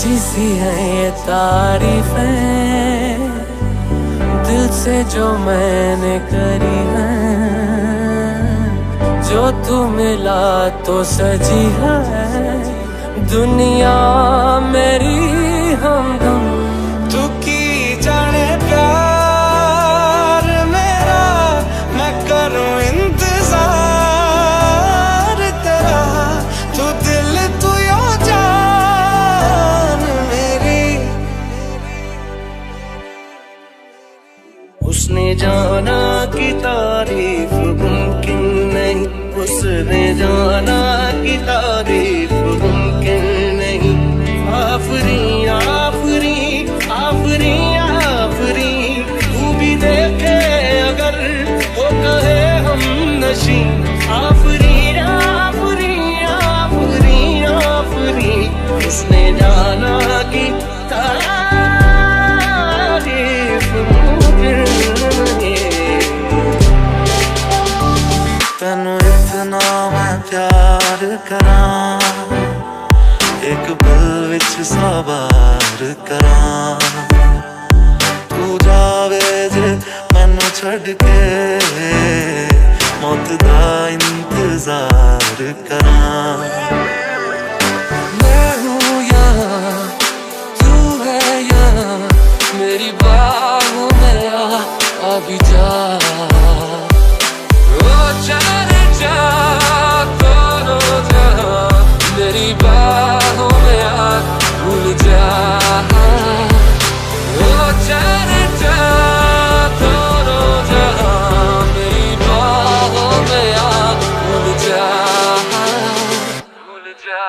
सच्ची सी है ये तारीफें दिल से जो मैंने करी है, जो तू मिला तो सजी है दुनिया मेरी हमदम। तू की जाने प्यार मेरा, मैं करूं इंतजार तेरा। तू दिल तू यो जान मेरी। उसने जाना कि तारीफ मुमकिन नहीं, उसने जाना कि तारीफ मुमकिन नहीं। आफरी आफरी आफरी आफरी, तू भी देखे अगर वो कहे हम नशी। आफरी आफरी आफरी आफरी, उसने जाना कि तारीफ मुमकिन नहीं। तेनू इतना मैं प्यार करां, एक पल विच सवार करां। तू जावे जे मैनू छड़ के, मौत दा इंतजार करां। मैं हूँ यहाँ, तू है यहाँ, मेरी बाहों में आ भी जा। ओ जाने जा दोनों जहां, मेरी बाहों में आ भूल जा। ओ जाने जा दोनों जहां, मेरी बाहों में आ भूल जा भूल जा।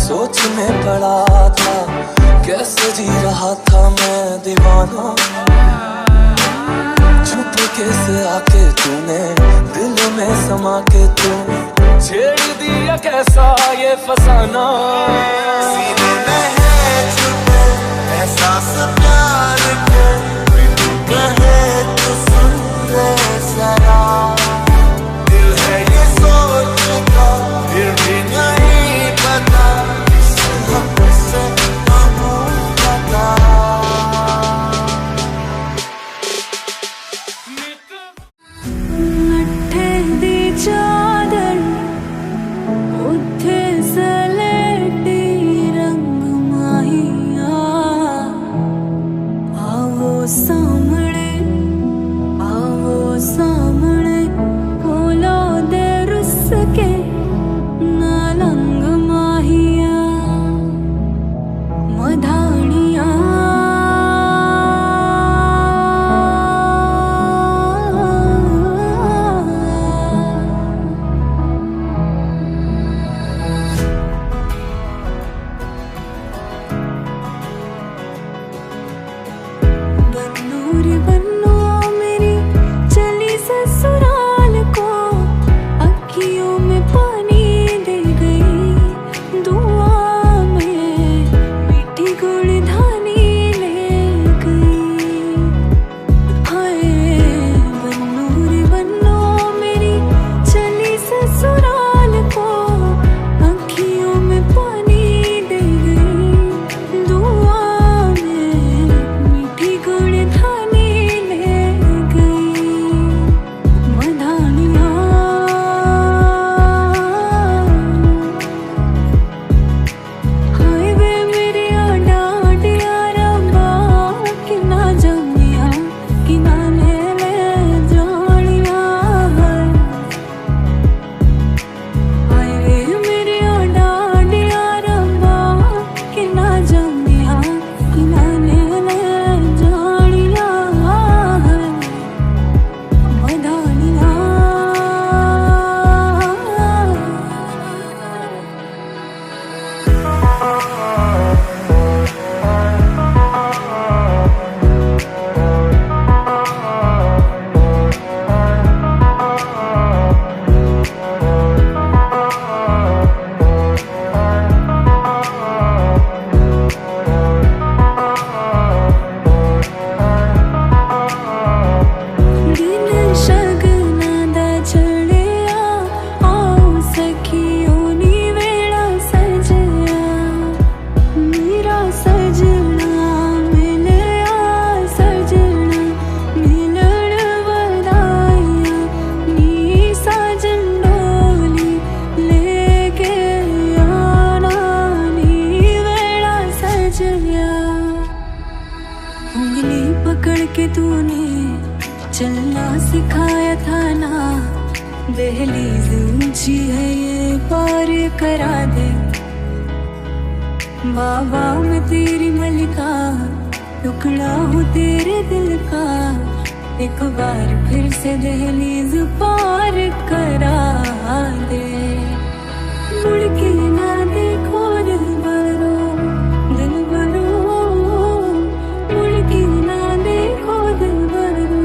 सोच में पड़ा था, कैसे जी रहा था मैं दीवाना। छुप कैसे आके तूने दिल में समा के तू छेड़ दिया कैसा ये फसाना। सीने में है छुपे एहसास प्यार के, कहे तो सुन ले जरा। दिल है ये सोचता फिर भी नहीं पता, चादर उठे सलेटी रंग माहिया। आओ सामने दहलीज ऊंची है ये पार करा दे। बाबा मैं तेरी मलिका, टुकड़ा हूँ तेरे दिल का। एक बार फिर से दहलीज पार करा दे। मुड़ के ना देखो दिल भरो, दिल भरो। मुड़ के ना देखो दिल भरो,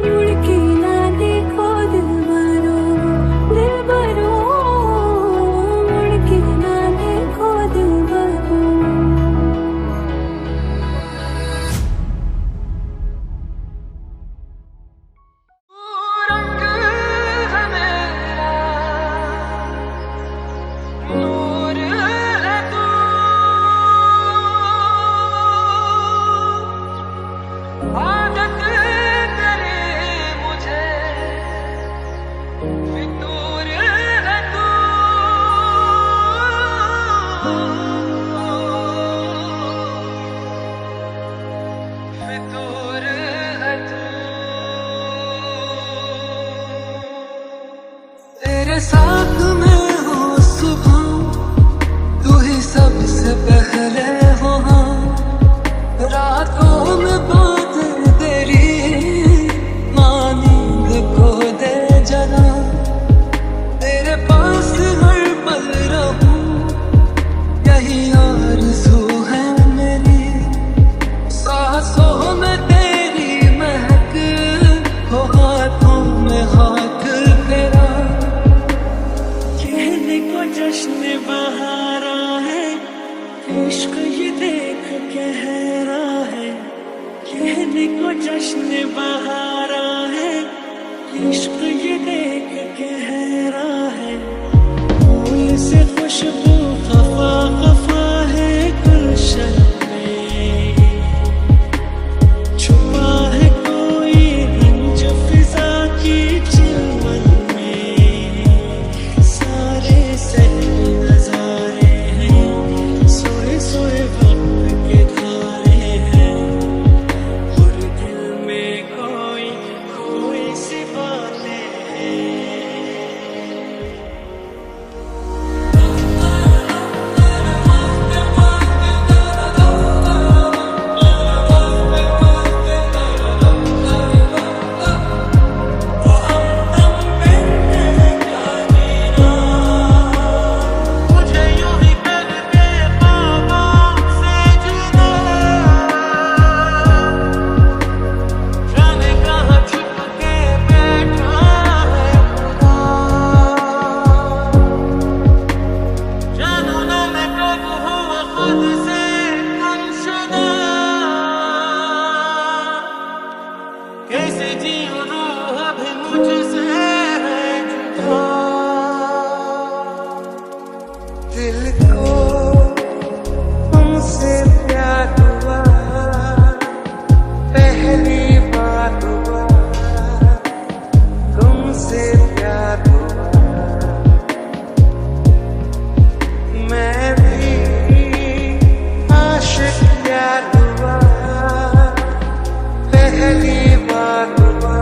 मुड़ के ना देखो दिल भरो, दिल भरो। मुड़ के ना देखो दिल भरो। तेरे साथ में हो सुबह, तू ही सबसे पहले हो। हाँ, रातों में बात तेरी, नींद को दे जना। तेरे पास हर पल रहूं, यही आरज़ू है मेरी। सांसों में तेरी महक हो, हाथों में हाथ तेरा। कहने को जश्न बहारा है, इश्क ये देख गहरा है। कहने को जश्न बहारा है, इश्क ये देख गहरा है। फूल से खुशबू खफा खफा है गुलशन में, छुपा है कोई रंज फिजा की चिलमन में। सारे सहरे नजारे हैं, सोए सोए वक्त के धारे हैं। और दिल में कोई कोई सी बातें हैं। मुझे यूं ही करके ख्वाबों से जुदा, जाने कहाँ छुप के बैठा है खुदा। जानू ना मैं कब हुआ खुद से गुमशुदा, कैसे जीऊं रूह भी मुझसे है जुदा। दिल को तुमसे प्यार हुआ, पहली बार हुआ। तुमसे प्यार हुआ, मैं भी आशिक प्यार हुआ। पहली बार हुआ,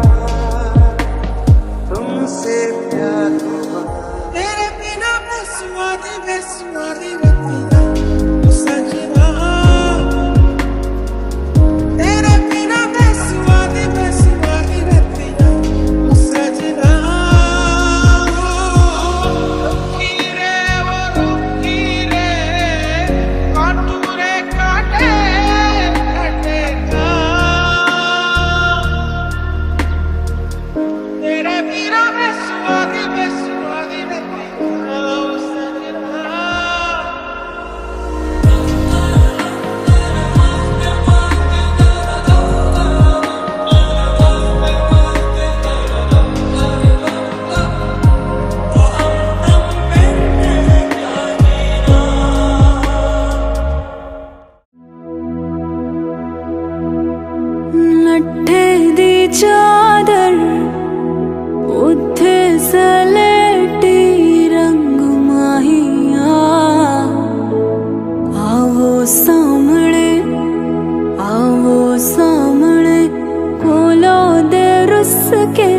सके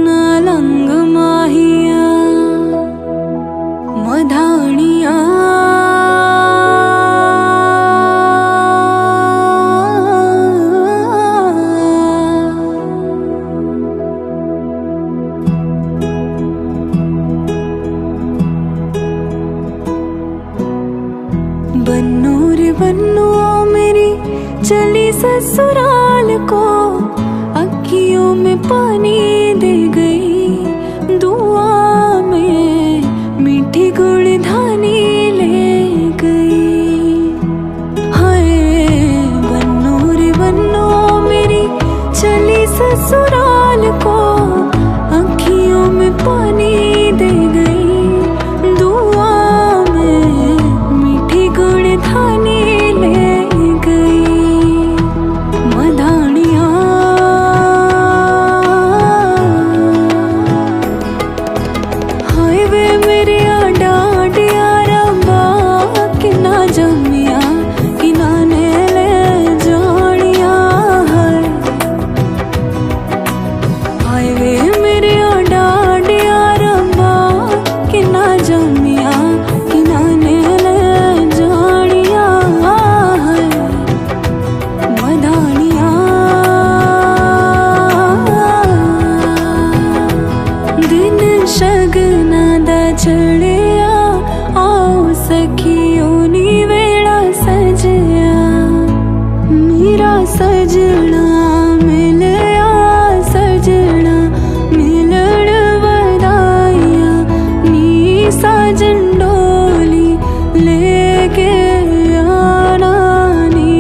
ना लंग माहिया मधाणिया बन्नू रे बन्नू मेरी चली ससुराल को अखियों में पानी दे गई दुआ में मीठी गुड़धानी ले गई। हाय बन्नू रे बन्नू मेरी चली ससुराल को अखियों में पानी दे गई दुआ में मीठी गुड़धानी ले गई। मधाणिया हाय वे मेरे डांडिया रंबा कि ना जमिया कि ना ने ले जानिया। हाय वे मेरे डांडिया रंबा कि ना जमिया कि ना ने ले जानिया। मधाणिया दिन शगना दा चढ़िया आओ सखियों नी वेड़ा सजया मेरा सजना मिलया सजना मिलण वदाइया नी साजन डोली लेके आना नी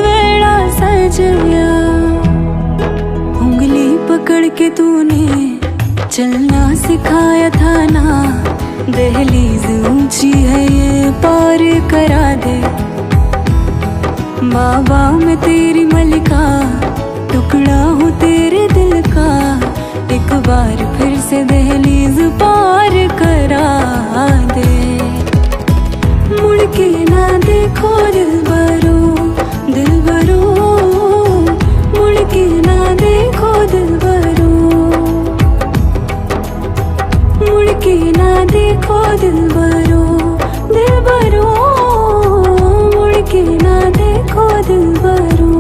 वेड़ा सजया। उंगली पकड़ के तूने चलना सिखाया था ना दहलीज ऊंची है ये पार करा दे। बाबा मैं तेरी मलिका टुकड़ा हूँ तेरे दिल का एक बार फिर से दहलीज पार करा दे। मुड़ के ना देखो दिलबरो दिलबरो मुड़ के ना देखो दिलबरो मुड़ के ना देखो दिलबरो दिलबरो मुड़ के ना देखो दिलबरो।